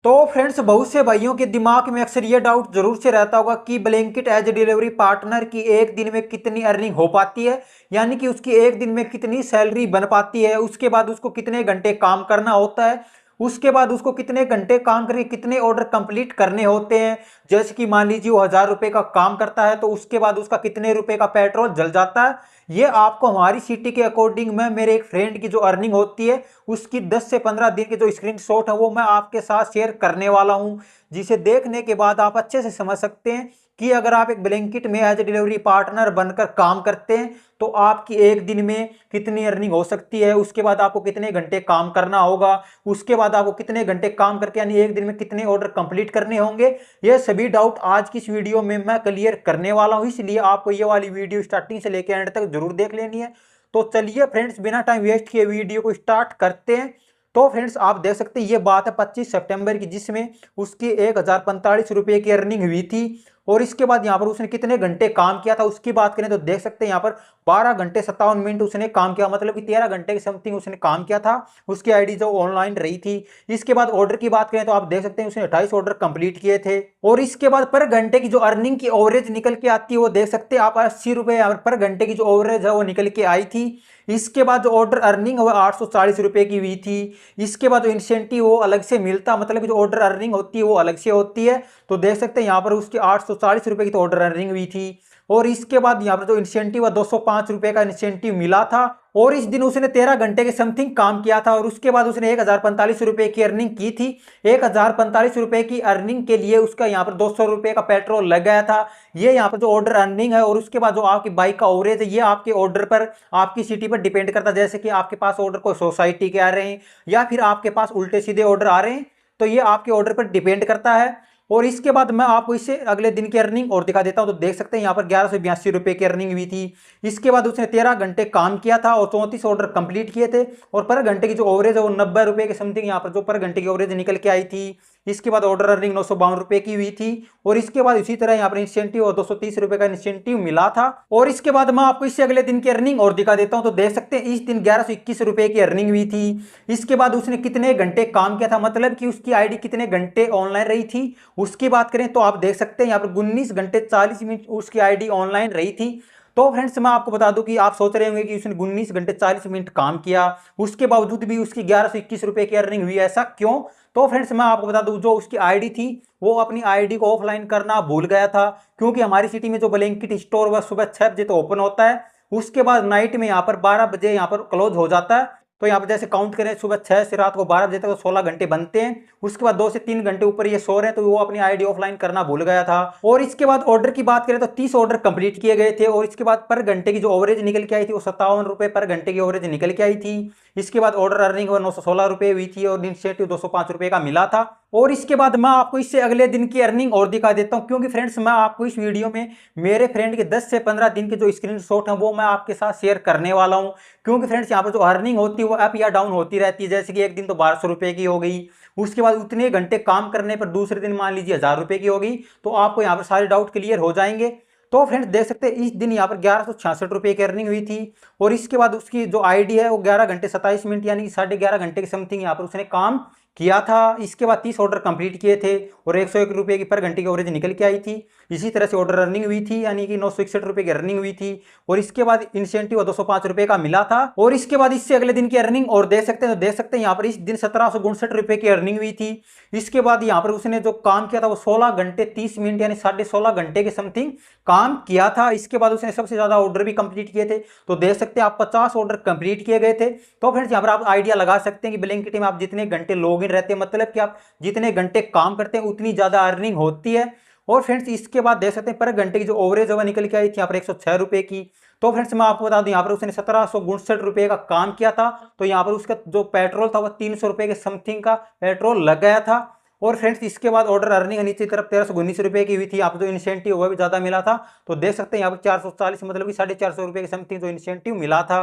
तो फ्रेंड्स, बहुत से भाइयों के दिमाग में अक्सर ये डाउट जरूर से रहता होगा कि Blinkit as a delivery partner की एक दिन में कितनी अर्निंग हो पाती है। यानी कि उसकी एक दिन में कितनी सैलरी बन पाती है, उसके बाद उसको कितने घंटे काम करना होता है, उसके बाद उसको कितने घंटे काम करके कितने ऑर्डर कंप्लीट करने होते हैं। जैसे कि मान लीजिए वो 1000 रुपए का काम करता है तो उसके बाद उसका कितने रुपए का पेट्रोल जल जाता है। ये आपको हमारी सिटी के अकॉर्डिंग में मेरे एक फ्रेंड की जो अर्निंग होती है उसकी 10 से 15 दिन के जो स्क्रीनशॉट है वो मैं आपके साथ शेयर करने वाला हूं, जिसे देखने के बाद आप अच्छे से समझ सकते हैं कि अगर आप एक ब्लिंकिट में एज ए डिलीवरी पार्टनर बनकर काम करते हैं तो आपकी एक दिन में कितनी अर्निंग हो सकती है, उसके बाद आपको कितने घंटे काम करना होगा, उसके बाद आपको कितने घंटे काम करके यानी एक दिन में कितने ऑर्डर कंप्लीट करने होंगे। ये सभी डाउट आज की इस वीडियो में मैं क्लियर करने वाला हूं, इसलिए आपको ये वाली वीडियो स्टार्टिंग से लेकर एंड तक जरूर देख लेनी है। तो चलिए फ्रेंड्स, बिना टाइम वेस्ट किए वीडियो को स्टार्ट करते हैं। तो फ्रेंड्स, आप देख सकते हैं ये बात है 25 सितंबर की, जिसमें उसकी 1045 रुपये की अर्निंग हुई थी। और इसके बाद यहाँ पर उसने कितने घंटे काम किया था उसकी बात करें तो देख सकते हैं यहाँ पर 12 घंटे 57 मिनट उसने काम किया, मतलब कि 13 घंटे के समथिंग उसने काम किया था। उसकी आईडी जो ऑनलाइन रही थी। इसके बाद ऑर्डर की बात करें तो आप देख सकते हैं उसने 28 ऑर्डर कंप्लीट किए थे। और इसके बाद पर घंटे की जो अर्निंग की एवरेज निकल के आती है वो देख सकते हैं आप 80 रुपये पर घंटे की जो एवरेज है वो निकल के आई थी। इसके बाद जो ऑर्डर अर्निंग वो 840 रुपये की हुई थी। इसके बाद जो इंसेंटिव वो अलग से मिलता, मतलब कि जो ऑर्डर अर्निंग होती है वो अलग से होती है। तो देख सकते हैं यहाँ पर उसकी 840 रुपये की तो ऑर्डर अर्निंग हुई थी। और इसके बाद यहाँ पर जो इंसेंटिव है 205 रुपये का इंसेंटिव मिला था। और इस दिन उसने 13 घंटे के समथिंग काम किया था। और उसके बाद उसने 1045 रुपये की अर्निंग की थी। 1045 रुपये की अर्निंग के लिए उसका यहाँ पर 200 रुपये का पेट्रोल लग गया था। ये यहाँ पर जो ऑर्डर अर्निंग है और उसके बाद जो आपकी बाइक का ओवरेज है ये आपके ऑर्डर पर, आपकी सिटी पर डिपेंड करता है। जैसे कि आपके पास ऑर्डर कोई सोसाइटी के आ रहे हैं या फिर आपके पास उल्टे सीधे ऑर्डर आ रहे हैं, तो ये आपके ऑर्डर पर डिपेंड करता है। और इसके बाद मैं आपको इससे अगले दिन की अर्निंग और दिखा देता हूं। तो देख सकते हैं यहाँ पर 1182 रुपये की अर्निंग हुई थी। इसके बाद उसने 13 घंटे काम किया था और 34 ऑर्डर कंप्लीट किए थे। और पर घंटे की जो ओवरेज है वो 90 रुपये के समथिंग यहाँ पर जो पर घंटे की ओवरेज निकल के आई थी। इसके बाद ऑर्डर अर्निंग 952 रुपये की हुई थी। और इसके बाद इसी तरह यहाँ पर इंसेंटिव और 230 रुपये का इंसेंटिव मिला था। और इसके बाद मैं आपको इससे अगले दिन की अर्निंग और दिखा देता हूँ। तो देख सकते हैं इस दिन 1121 रुपये की अर्निंग हुई थी। इसके बाद उसने कितने घंटे काम किया था, मतलब कि उसकी आईडी कितने घंटे ऑनलाइन रही थी उसकी बात करें तो आप देख सकते हैं यहाँ पर 19 घंटे 40 मिनट उसकी आईडी ऑनलाइन रही थी। तो फ्रेंड्स, मैं आपको बता दूं कि आप सोच रहे होंगे कि उसने 19 घंटे 40 मिनट काम किया उसके बावजूद भी उसकी 1121 रुपये की अर्निंग हुई, ऐसा क्यों? तो फ्रेंड्स, मैं आपको बता दूं जो उसकी आईडी थी वो अपनी आईडी को ऑफलाइन करना भूल गया था। क्योंकि हमारी सिटी में जो ब्लिंकिट स्टोर वह सुबह 6 बजे तो ओपन होता है, उसके बाद नाइट में यहाँ पर 12 बजे यहाँ पर क्लोज हो जाता है। तो यहाँ पर जैसे काउंट करें सुबह 6 से रात को 12 बजे तक तो 16 घंटे बनते हैं। उसके बाद 2 से 3 घंटे ऊपर ये सो रहे हैं, तो वो अपनी आईडी ऑफलाइन करना भूल गया था। और इसके बाद ऑर्डर की बात करें तो 30 ऑर्डर कंप्लीट किए गए थे। और इसके बाद पर घंटे की जो ओवरेज निकल के आई थी वो 57 रुपये पर घंटे की ओवरेज निकल के आई थी। इसके बाद ऑर्डर अर्निंग 916 रुपये हुई थी और इंसेंटिव 205 रुपये का मिला था। और इसके बाद मैं आपको इससे अगले दिन की अर्निंग और दिखा देता हूं, क्योंकि फ्रेंड्स मैं आपको इस वीडियो में मेरे फ्रेंड के 10 से 15 दिन के जो स्क्रीनशॉट हैं वो मैं आपके साथ शेयर करने वाला हूं। क्योंकि फ्रेंड्स यहाँ पर जो अर्निंग होती है वो अप या डाउन होती रहती है। जैसे कि एक दिन तो 1200 रुपये की हो गई, उसके बाद उतने घंटे काम करने पर दूसरे दिन मान लीजिए 1000 रुपये की होगी। तो आपको यहाँ पर सारे डाउट क्लियर हो जाएंगे। तो फ्रेंड्स देख सकते हैं इस दिन यहाँ पर 1166 रुपये की अर्निंग हुई थी। और इसके बाद उसकी जो आईडी है वो 11 घंटे 27 मिनट यानी कि 11.5 घंटे के समथिंग यहाँ पर उसने काम किया था। इसके बाद 30 ऑर्डर कंप्लीट किए थे और 101 रुपये की पर घंटे की एवरेज निकल के आई थी। इसी तरह से ऑर्डर अर्निंग हुई थी यानी कि 961 रुपये की अर्निंग हुई थी। और इसके बाद इंसेंटिव 205 रुपये का मिला था। और इसके बाद इससे अगले दिन की अर्निंग और देख सकते हैं। तो देख सकते हैं यहाँ पर इस दिन 1769 रुपये की अर्निंग हुई थी। इसके बाद यहाँ पर उसने जो काम किया था वो 16 घंटे 30 मिनट यानी 16.5 घंटे के समथिंग काम किया था। इसके बाद उसने सबसे ज्यादा ऑर्डर भी कंप्लीट किए थे। तो देख सकते हैं आप 50 ऑर्डर कंप्लीट किए गए थे। तो फ्रेंड्स यहाँ पर आप आइडिया लगा सकते हैं कि ब्लिंकिट में आप जितने घंटे लॉगिन रहते हैं, मतलब कि आप जितने घंटे काम करते हैं उतनी ज्यादा अर्निंग होती है। और फ्रेंड्स इसके बाद देख सकते हैं पर घंटे की जो ओवरेज है निकल के आई थी यहाँ पर 106 रुपये की। तो फ्रेंड्स मैं आपको बता दूं यहाँ पर उसने 1769 रुपये का काम किया था। तो यहाँ पर उसका जो पेट्रोल था वो 300 रुपये के समथिंग का पेट्रोल लग गया था। और फ्रेंड्स इसके बाद ऑर्डर अर्निंग नीचे की तरफ 1319 रुपये की हुई थी। यहाँ पर जो इंसेंटिव वह भी ज्यादा मिला था। तो देख सकते हैं यहाँ पर 440 मतलब कि 450 रुपये के समथिंग जो इंसेंटिव मिला था।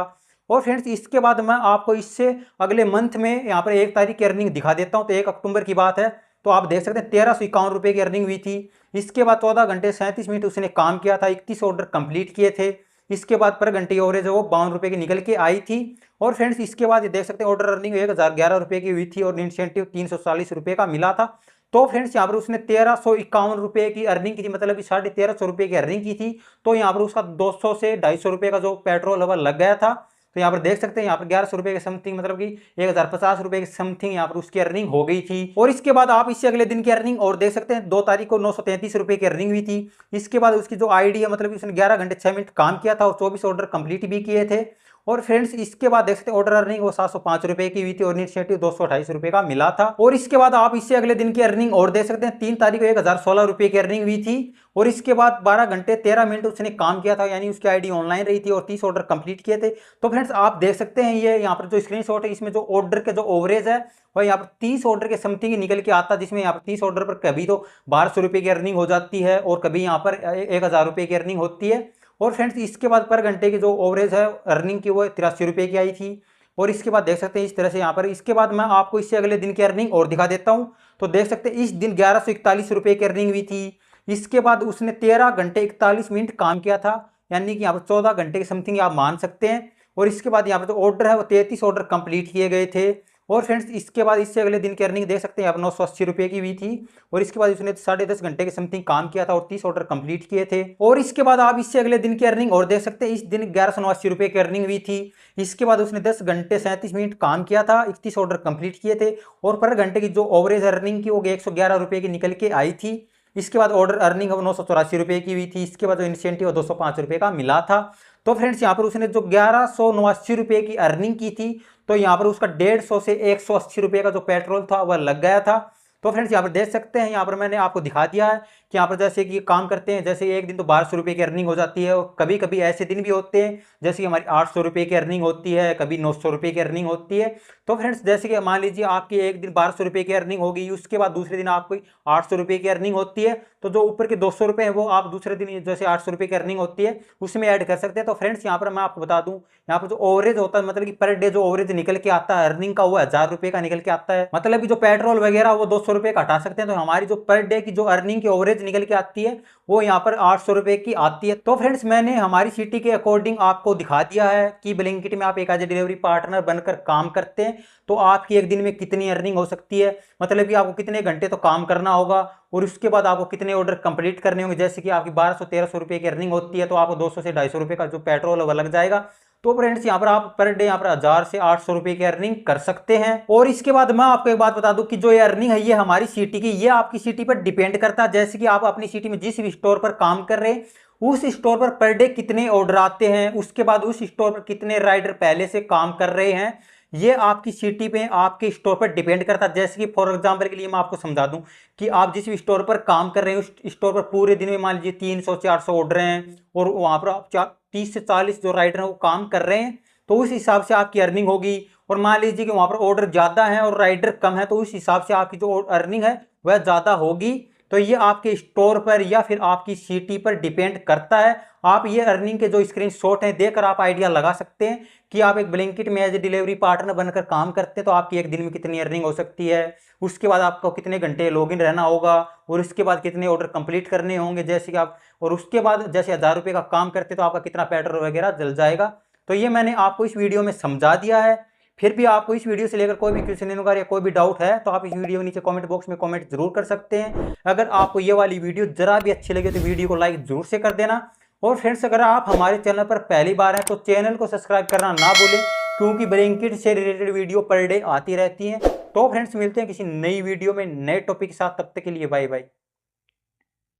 और फ्रेंड्स इसके बाद मैं आपको इससे अगले मंथ में यहाँ पर 1 तारीख की अर्निंग दिखा देता हूँ। तो 1 अक्टूबर की बात है। तो आप देख सकते हैं 1351 रुपये की अर्निंग हुई थी। इसके बाद 14 घंटे 37 मिनट उसने काम किया था, 31 ऑर्डर कंप्लीट किए थे। इसके बाद पर घंटे की एवरेज है वो 52 रुपये की निकल के आई थी। और फ्रेंड्स इसके बाद ये देख सकते हैं ऑर्डर अर्निंग 1011 रुपये की हुई थी और इंसेंटिव 340 रुपये का मिला था। तो फ्रेंड्स यहाँ पर उसने 1351 रुपये की अर्निंग की थी, मतलब कि 1350 रुपये की अर्निंग की थी। तो यहाँ पर उसका 200 से 250 रुपये का जो पेट्रोल लेवल लग गया था। तो यहाँ पर देख सकते हैं यहाँ पर 1100 रुपये के समथिंग, मतलब कि 1050 रुपये के समथिंग यहाँ पर उसकी अर्निंग हो गई थी। और इसके बाद आप इससे अगले दिन की अर्निंग और देख सकते हैं, 2 तारीख को 933 रुपये की अर्निंग हुई थी। इसके बाद उसकी जो आईडी है, मतलब कि उसने 11 घंटे 6 मिनट काम किया था और 24 ऑर्डर कंप्लीट भी किए थे। और फ्रेंड्स इसके बाद देख सकते हैं ऑर्डर अर्निंग वो 705 रुपये की हुई थी और इनिशिएटिव 228 रुपये का मिला था। और इसके बाद आप इससे अगले दिन की अर्निंग और देख सकते हैं, 3 तारीख को 1016 रुपये की अर्निंग हुई थी। और इसके बाद 12 घंटे 13 मिनट उसने काम किया था, यानी उसकी आईडी ऑनलाइन रही थी और 30 ऑर्डर कंप्लीट किए थे। तो फ्रेंड्स आप देख सकते हैं ये यहाँ पर जो स्क्रीनशॉट है, इसमें जो ऑर्डर के जो ओवरेज है वह यहाँ पर 30 ऑर्डर के समथिंग ही निकल के आता है, जिसमें यहाँ पर 30 ऑर्डर पर कभी तो 1200 रुपये की अर्निंग हो जाती है और कभी यहाँ पर 1000 रुपये की अर्निंग होती है। और फ्रेंड्स इसके बाद पर घंटे की जो ओवरेज है अर्निंग की वो 83 रुपये की आई थी। और इसके बाद देख सकते हैं इस तरह से यहाँ पर, इसके बाद मैं आपको इससे अगले दिन की अर्निंग और दिखा देता हूँ। तो देख सकते हैं इस दिन 1141 रुपये की अर्निंग हुई थी। इसके बाद उसने 13 घंटे 41 मिनट काम किया था, यानी कि यहाँ पर 14 घंटे के समथिंग आप मान सकते हैं। और इसके बाद यहाँ पर जो ऑर्डर है वो 33 ऑर्डर कंप्लीट किए गए थे। और फ्रेंड्स इसके बाद इससे अगले दिन की अर्निंग देख सकते हैं, यहाँ पर 980 रुपये की हुई थी। और इसके बाद उसने 10.5 घंटे के समथिंग काम किया था और 30 ऑर्डर कंप्लीट किए थे। और इसके बाद आप इससे अगले दिन की अर्निंग और देख सकते हैं, इस दिन 1189 रुपये की अर्निंग हुई थी। इसके बाद उसने 10 घंटे 37 मिनट काम किया था, 31 ऑर्डर कंप्लीट किए थे। और पर घंटे की जो ओवरेज अर्निंग की वो 111 रुपये की निकल के आई थी। इसके बाद ऑर्डर अर्निंग है वो 984 रुपये की हुई थी। इसके बाद जो इंसेंटिव 205 रुपये का मिला था। तो फ्रेंड्स यहाँ पर उसने जो 1189 रुपये की अर्निंग की थी, तो यहाँ पर उसका 150 से 180 रुपये का जो पेट्रोल था वह लग गया था। तो फ्रेंड्स यहाँ पर देख सकते हैं, यहाँ पर मैंने आपको दिखा दिया है कि यहाँ पर जैसे कि काम करते हैं, जैसे एक दिन तो 1200 रुपये की अर्निंग हो जाती है और कभी कभी ऐसे दिन भी होते हैं जैसे कि हमारी 800 रुपये की अर्निंग होती है, कभी 900 रुपये की अर्निंग होती है। तो फ्रेंड्स जैसे कि मान लीजिए आपकी एक दिन 1200 रुपये की अर्निंग होगी, उसके बाद दूसरे दिन आपको 800 रुपये की अर्निंग होती है, तो जो ऊपर के 200 रुपये हैं वो आप दूसरे दिन जैसे 800 रुपये की अर्निंग होती है उसमें ऐड कर सकते हैं। तो फ्रेंड्स यहाँ पर मैं आपको बता दूं, यहाँ पर जो ओवरेज होता है, मतलब कि पर डे जो ओवरेज निकल के आता है अर्निंग का वो 1000 रुपये का निकल के आता है। मतलब कि जो पेट्रोल वगैरह वो 200 रुपये का हटा सकते हैं। तो हमारी जो पर डे की जो अर्निंग की ओवरेज निकल के आती है वो यहाँ पर 800 रुपये की आती है। तो फ्रेंड्स मैंने हमारी सिटी के अकॉर्डिंग आपको दिखा दिया है कि ब्लिंकिट में आप एक एज ए डिलीवरी पार्टनर बनकर काम करते हैं तो आपकी एक दिन में कितनी अर्निंग हो सकती है, मतलब कि आपको कितने घंटे तो काम करना होगा और उसके बाद आपको कितने ऑर्डर कंप्लीट करने होंगे। जैसे कि आपकी 1200-1300 रुपये की अर्निंग होती है तो आपको 200 से 250 रुपये का जो पेट्रोल है वह लग जाएगा। तो फ्रेंड्स यहाँ पर आप पर डे यहाँ पर 1000 से 800 रुपये की अर्निंग कर सकते हैं। और इसके बाद मैं आपको एक बात बता दूं कि जो ये अर्निंग है ये हमारी सिटी की, ये आपकी सिटी पर डिपेंड करता है। जैसे कि आप अपनी सिटी में जिस भी स्टोर पर काम कर रहे हैं उस स्टोर पर डे कितने ऑर्डर आते हैं, उसके बाद उस स्टोर पर कितने राइडर पहले से काम कर रहे हैं, ये आपकी सिटी पे आपके स्टोर पर डिपेंड करता है। जैसे कि फॉर एग्जांपल के लिए मैं आपको समझा दूं कि आप जिस भी स्टोर पर काम कर रहे हैं उस स्टोर पर पूरे दिन में मान लीजिए 300-400 ऑर्डर हैं और वहाँ पर आप 30 से 40 जो राइडर हैं वो काम कर रहे हैं, तो उस हिसाब से आपकी अर्निंग होगी। और मान लीजिए कि वहाँ पर ऑर्डर ज़्यादा है और राइडर कम है तो उस हिसाब से आपकी जो अर्निंग है वह ज़्यादा होगी। तो ये आपके स्टोर पर या फिर आपकी सिटी पर डिपेंड करता है। आप ये अर्निंग के जो स्क्रीनशॉट हैं देकर आप आइडिया लगा सकते हैं कि आप एक ब्लिंकिट में एज ए डिलीवरी पार्टनर बनकर काम करते हैं तो आपकी एक दिन में कितनी अर्निंग हो सकती है, उसके बाद आपको कितने घंटे लॉगिन रहना होगा और उसके बाद कितने ऑर्डर कंप्लीट करने होंगे जैसे कि आप, और उसके बाद जैसे 1000 रुपये का काम करते तो आपका कितना पेट्रोल वगैरह जल जाएगा। तो ये मैंने आपको इस वीडियो में समझा दिया है। फिर भी आपको इस वीडियो से लेकर कोई भी क्वेश्चन या कोई भी डाउट है तो आप इस वीडियो के नीचे कमेंट बॉक्स में कमेंट जरूर कर सकते हैं। अगर आपको ये वाली वीडियो जरा भी अच्छी लगे तो वीडियो को लाइक जरूर से कर देना। और फ्रेंड्स अगर आप हमारे चैनल पर पहली बार हैं तो चैनल को सब्सक्राइब करना ना भूलें, क्योंकि ब्लिंकिट से रिलेटेड वीडियो पर डे आती रहती हैं। तो फ्रेंड्स मिलते हैं किसी नई वीडियो में नए टॉपिक के साथ, तब तक के लिए बाय बाय।